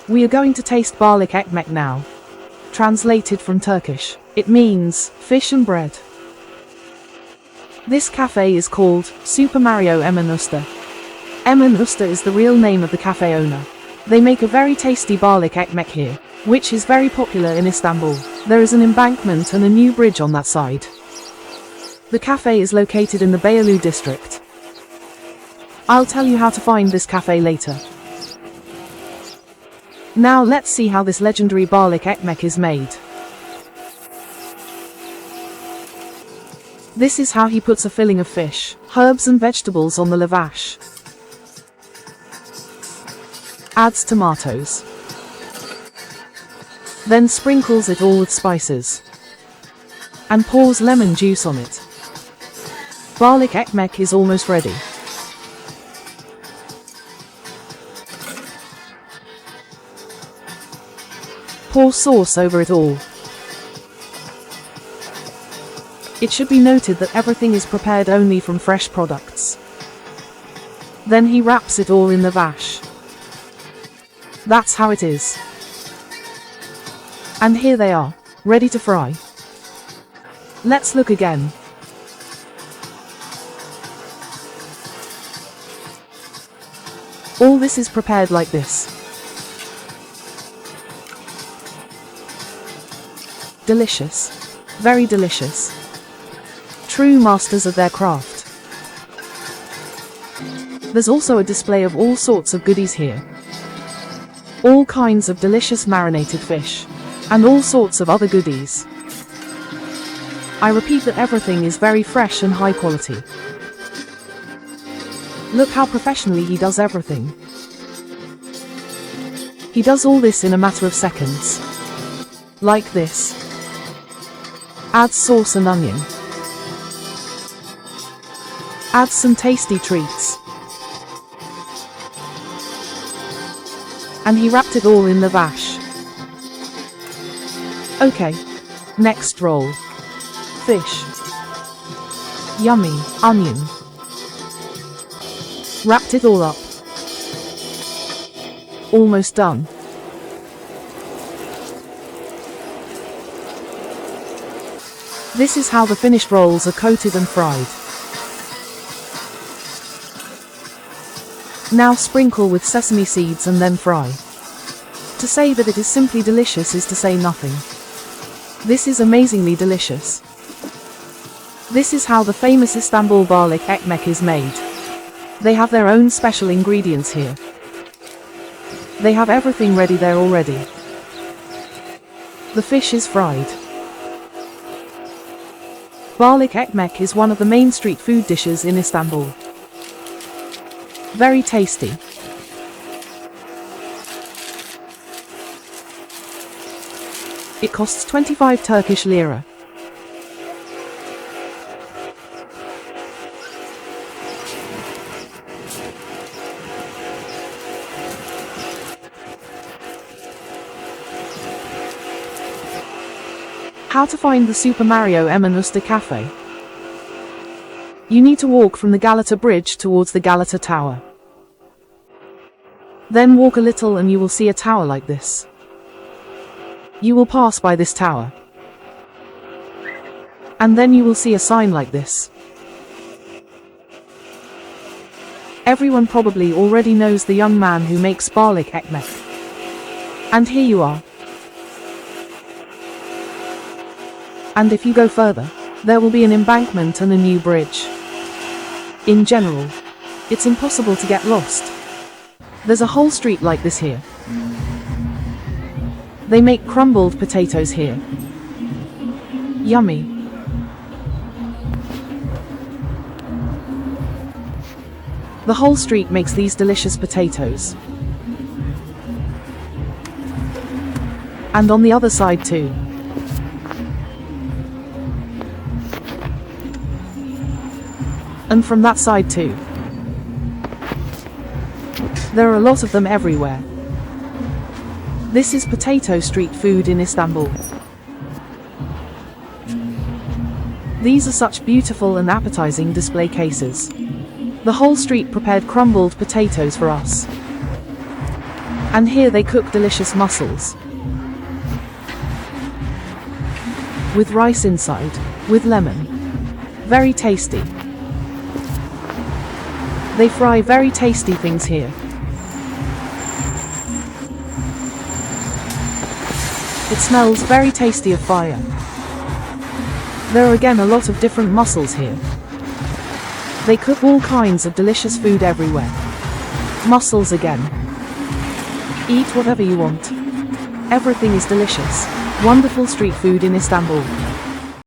We are going to taste Balık Ekmek now. Translated from Turkish, it means fish and bread. This cafe is called Super Mario Emin Usta. Emin Usta is the real name of the cafe owner. They make a very tasty Balık Ekmek here, which is very popular in Istanbul. There is an embankment and a new bridge on that side. The cafe is located in the Beyoğlu district. I'll tell you how to find this cafe later. Now let's see how this legendary Balık Ekmek is made. This is how he puts a filling of fish, herbs and vegetables on the lavash. Adds tomatoes. Then sprinkles it all with spices. And pours lemon juice on it. Balık Ekmek is almost ready. Pour sauce over it all. It should be noted that everything is prepared only from fresh products. Then he wraps it all in the lavash. That's how it is. And here they are, ready to fry. Let's look again. All this is prepared like this. Delicious. Very delicious. True masters of their craft. There's also a display of all sorts of goodies here. All kinds of delicious marinated fish. And all sorts of other goodies. I repeat that everything is very fresh and high quality. Look how professionally he does everything. He does all this in a matter of seconds. Like this. Adds sauce and onion. Adds some tasty treats. And he wrapped it all in the lavash. Okay. Next roll. Fish. Yummy. Onion. Wrapped it all up. Almost done. This is how the finished rolls are coated and fried. Now sprinkle with sesame seeds and then fry. To say that it is simply delicious is to say nothing. This is amazingly delicious. This is how the famous Istanbul Balık Ekmek is made. They have their own special ingredients here. They have everything ready there already. The fish is fried. Balık Ekmek is one of the main street food dishes in Istanbul. Very tasty. It costs 25 Turkish lira. How to find the Super Mario Emin Usta Cafe? You need to walk from the Galata Bridge towards the Galata Tower. Then walk a little and you will see a tower like this. You will pass by this tower. And then you will see a sign like this. Everyone probably already knows the young man who makes Balık Ekmek. And here you are. And if you go further, there will be an embankment and a new bridge. In general, it's impossible to get lost. There's a whole street like this here. They make crumbled potatoes here. Yummy. The whole street makes these delicious potatoes. And on the other side too. And from that side too. There are a lot of them everywhere. This is potato street food in Istanbul. These are such beautiful and appetizing display cases. The whole street prepared crumbled potatoes for us. And here they cook delicious mussels. With rice inside, with lemon. Very tasty. They fry very tasty things here. It smells very tasty of fire. There are again a lot of different mussels here. They cook all kinds of delicious food everywhere. Mussels again. Eat whatever you want. Everything is delicious. Wonderful street food in Istanbul.